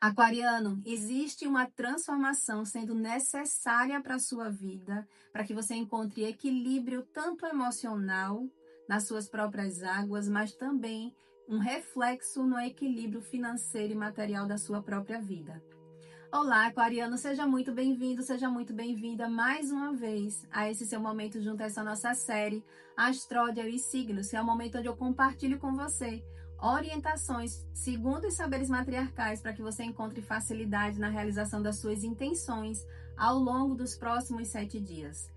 Aquariano, existe uma transformação sendo necessária para a sua vida, para que você encontre equilíbrio tanto emocional nas suas próprias águas, mas também um reflexo no equilíbrio financeiro e material da sua própria vida. Olá, Aquariano, seja muito bem-vindo, seja muito bem-vinda mais uma vez a esse seu momento junto a essa nossa série Astródia e Signos, que é o momento onde eu compartilho com você orientações segundo os saberes matriarcais para que você encontre facilidade na realização das suas intenções ao longo dos próximos 7 dias.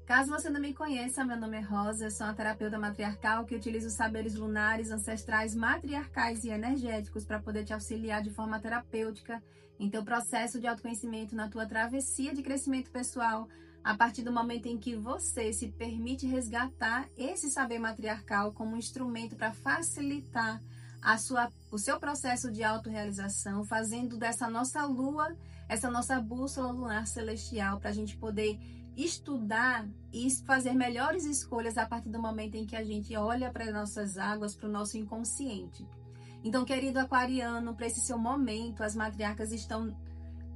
Caso você não me conheça, meu nome é Rosa, eu sou uma terapeuta matriarcal que utiliza os saberes lunares, ancestrais, matriarcais e energéticos para poder te auxiliar de forma terapêutica em teu processo de autoconhecimento, na tua travessia de crescimento pessoal, a partir do momento em que você se permite resgatar esse saber matriarcal como um instrumento para facilitar o seu processo de autorrealização, fazendo dessa nossa lua, essa nossa bússola lunar celestial, para a gente poder estudar e fazer melhores escolhas a partir do momento em que a gente olha para as nossas águas, para o nosso inconsciente. Então, querido aquariano, para esse seu momento, as matriarcas estão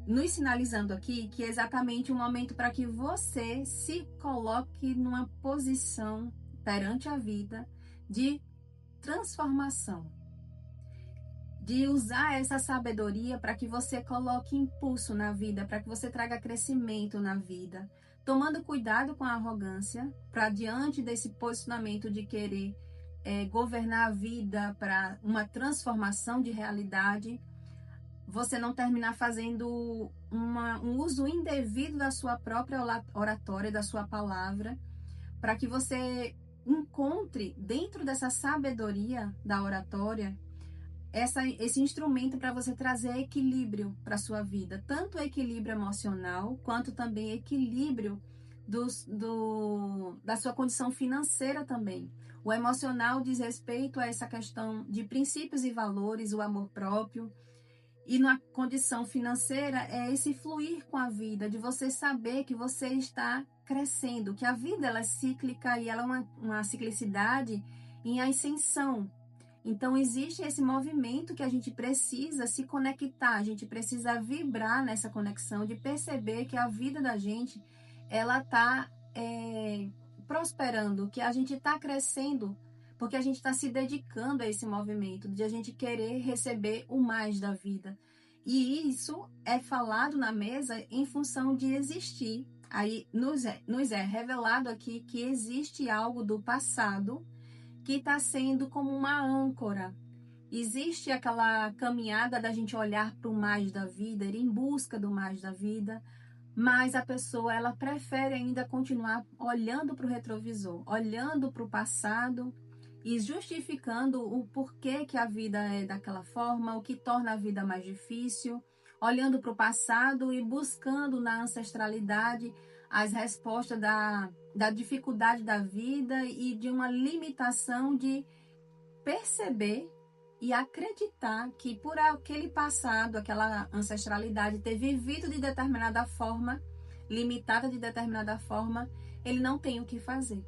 nos sinalizando aqui que é exatamente um momento para que você se coloque numa posição perante a vida de transformação, de usar essa sabedoria para que você coloque impulso na vida, para que você traga crescimento na vida, tomando cuidado com a arrogância, para diante desse posicionamento de querer governar a vida para uma transformação de realidade, você não terminar fazendo um uso indevido da sua própria oratória, da sua palavra, para que você encontre dentro dessa sabedoria da oratória esse instrumento para você trazer equilíbrio para a sua vida, tanto equilíbrio emocional, quanto também equilíbrio da sua condição financeira também. O emocional diz respeito a essa questão de princípios e valores, o amor próprio, e na condição financeira é esse fluir com a vida, de você saber que você está crescendo, que a vida ela é cíclica e ela é uma ciclicidade em ascensão. Então, existe esse movimento que a gente precisa se conectar, a gente precisa vibrar nessa conexão, de perceber que a vida da gente, ela está prosperando, que a gente está crescendo, porque a gente está se dedicando a esse movimento, de a gente querer receber o mais da vida. E isso é falado na mesa em função de existir. Aí nos é revelado aqui que existe algo do passado que está sendo como uma âncora. Existe aquela caminhada da gente olhar para o mais da vida, ir em busca do mais da vida, mas a pessoa ela prefere ainda continuar olhando para o retrovisor, olhando para o passado e justificando o porquê que a vida é daquela forma, o que torna a vida mais difícil, olhando para o passado e buscando na ancestralidade as respostas da dificuldade da vida e de uma limitação de perceber e acreditar que por aquele passado, aquela ancestralidade ter vivido de determinada forma, limitada de determinada forma, ele não tem o que fazer.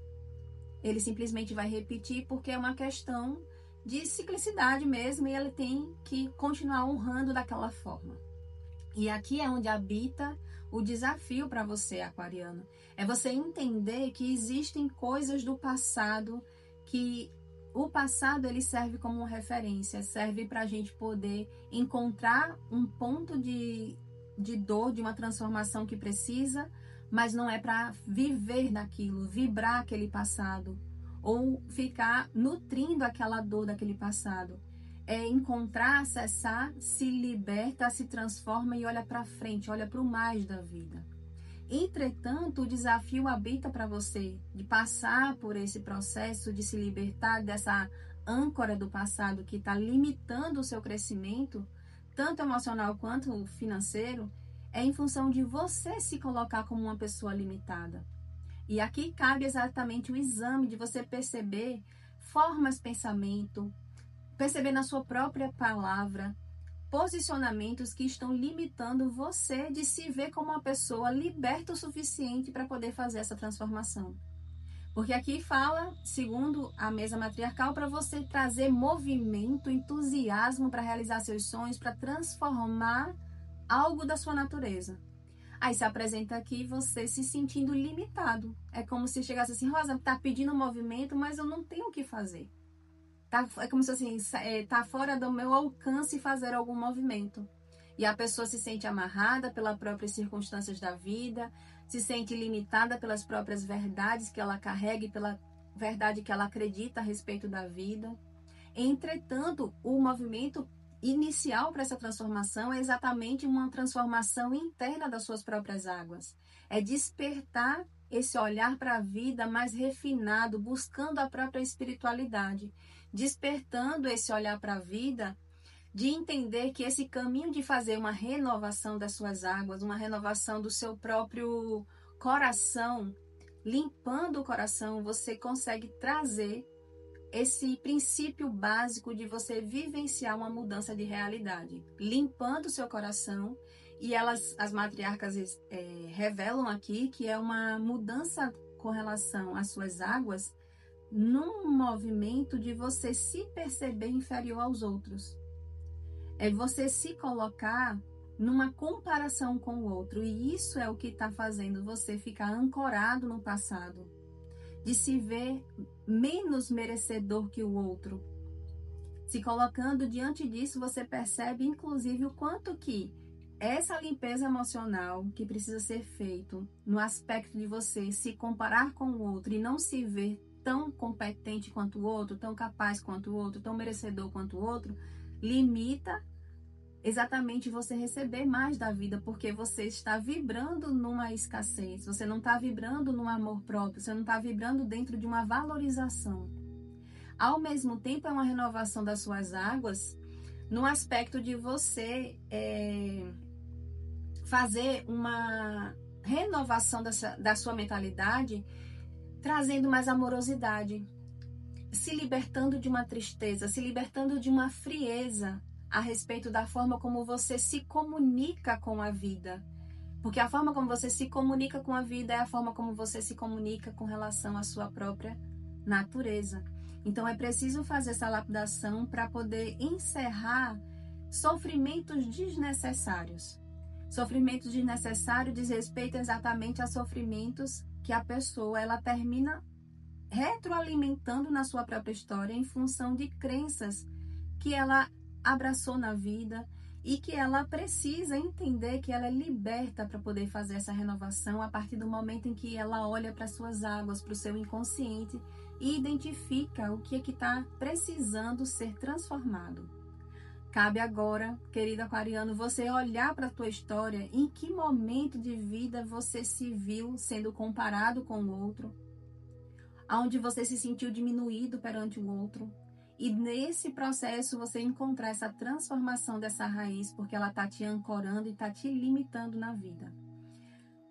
Ele simplesmente vai repetir porque é uma questão de ciclicidade mesmo e ele tem que continuar honrando daquela forma. E aqui é onde habita o desafio para você, aquariano. É você entender que existem coisas do passado que o passado ele serve como uma referência, serve para a gente poder encontrar um ponto de dor, de uma transformação que precisa, mas não é para viver naquilo, vibrar aquele passado ou ficar nutrindo aquela dor daquele passado. É encontrar, acessar, se liberta, se transforma e olha para frente, olha para o mais da vida. Entretanto, o desafio habita para você de passar por esse processo de se libertar dessa âncora do passado que está limitando o seu crescimento, tanto emocional quanto financeiro, é em função de você se colocar como uma pessoa limitada. E aqui cabe exatamente o exame de você perceber formas de pensamento, perceber na sua própria palavra posicionamentos que estão limitando você de se ver como uma pessoa liberta o suficiente para poder fazer essa transformação. Porque aqui fala, segundo a mesa matriarcal, para você trazer movimento, entusiasmo para realizar seus sonhos, para transformar algo da sua natureza. Aí se apresenta aqui você se sentindo limitado. É como se chegasse assim, Rosa, tá pedindo movimento, mas eu não tenho o que fazer. É como se assim, tá fora do meu alcance fazer algum movimento. E a pessoa se sente amarrada pelas próprias circunstâncias da vida, se sente limitada pelas próprias verdades que ela carrega e pela verdade que ela acredita a respeito da vida. Entretanto, o movimento inicial para essa transformação é exatamente uma transformação interna das suas próprias águas. É despertar esse olhar para a vida mais refinado, buscando a própria espiritualidade, despertando esse olhar para a vida, de entender que esse caminho de fazer uma renovação das suas águas, uma renovação do seu próprio coração, limpando o coração, você consegue trazer esse princípio básico de você vivenciar uma mudança de realidade, limpando o seu coração. E as matriarcas revelam aqui que é uma mudança com relação às suas águas, num movimento de você se perceber inferior aos outros. É você se colocar numa comparação com o outro. E isso é o que está fazendo você ficar ancorado no passado, de se ver menos merecedor que o outro. Se colocando diante disso, você percebe, inclusive, o quanto que essa limpeza emocional que precisa ser feito no aspecto de você se comparar com o outro e não se ver tão competente quanto o outro, tão capaz quanto o outro, tão merecedor quanto o outro, limita exatamente você receber mais da vida, porque você está vibrando numa escassez, você não está vibrando num amor próprio, você não está vibrando dentro de uma valorização. Ao mesmo tempo, é uma renovação das suas águas, no aspecto de você fazer uma renovação da sua mentalidade, trazendo mais amorosidade, se libertando de uma tristeza, se libertando de uma frieza a respeito da forma como você se comunica com a vida. Porque a forma como você se comunica com a vida é a forma como você se comunica com relação à sua própria natureza. Então é preciso fazer essa lapidação para poder encerrar sofrimentos desnecessários. Sofrimentos desnecessários diz respeito exatamente a sofrimentos que a pessoa ela termina retroalimentando na sua própria história em função de crenças que ela abraçou na vida e que ela precisa entender que ela é liberta para poder fazer essa renovação a partir do momento em que ela olha para suas águas, para o seu inconsciente e identifica o que é que está precisando ser transformado. Cabe agora, querido aquariano, você olhar para a tua história, em que momento de vida você se viu sendo comparado com o outro, onde você se sentiu diminuído perante o outro. E nesse processo você encontrar essa transformação dessa raiz, porque ela está te ancorando e está te limitando na vida.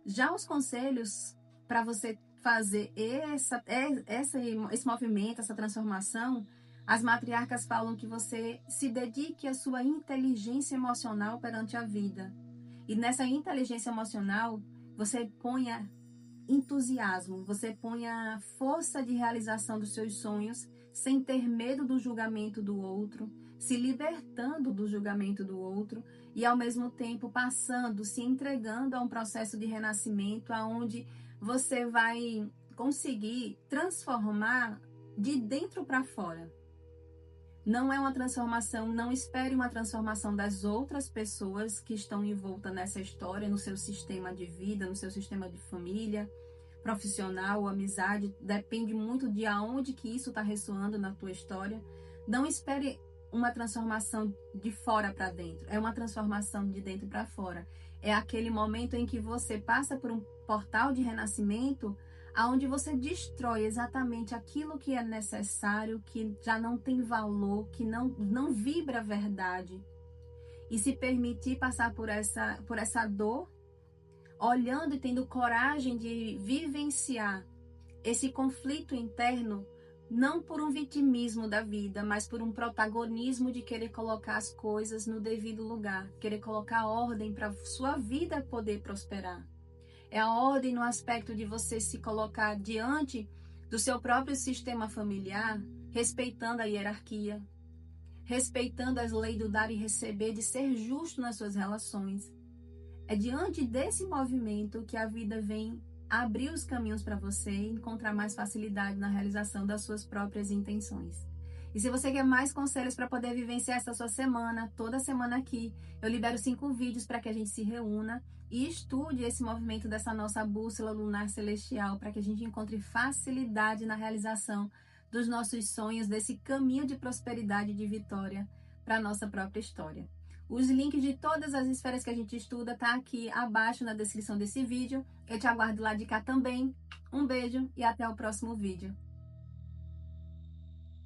Já os conselhos para você fazer esse movimento, essa transformação, as matriarcas falam que você se dedique à sua inteligência emocional perante a vida. E nessa inteligência emocional, você ponha entusiasmo, você ponha força de realização dos seus sonhos, sem ter medo do julgamento do outro, se libertando do julgamento do outro e ao mesmo tempo passando, se entregando a um processo de renascimento aonde você vai conseguir transformar de dentro para fora. Não é uma transformação, não espere uma transformação das outras pessoas que estão envoltas nessa história, no seu sistema de vida, no seu sistema de família, profissional, amizade, depende muito de aonde que isso está ressoando na tua história. Não espere uma transformação de fora para dentro, é uma transformação de dentro para fora. É aquele momento em que você passa por um portal de renascimento, aonde você destrói exatamente aquilo que é necessário, que já não tem valor, que não vibra a verdade. E se permitir passar por essa dor, olhando e tendo coragem de vivenciar esse conflito interno, não por um vitimismo da vida, mas por um protagonismo de querer colocar as coisas no devido lugar, querer colocar ordem para sua vida poder prosperar. É a ordem no aspecto de você se colocar diante do seu próprio sistema familiar, respeitando a hierarquia, respeitando as leis do dar e receber, de ser justo nas suas relações. É diante desse movimento que a vida vem abrir os caminhos para você e encontrar mais facilidade na realização das suas próprias intenções. E se você quer mais conselhos para poder vivenciar essa sua semana, toda semana aqui, eu libero 5 vídeos para que a gente se reúna e estude esse movimento dessa nossa bússola lunar celestial, para que a gente encontre facilidade na realização dos nossos sonhos, desse caminho de prosperidade e de vitória para a nossa própria história. Os links de todas as esferas que a gente estuda tá aqui abaixo na descrição desse vídeo. Eu te aguardo lá de cá também. Um beijo e até o próximo vídeo.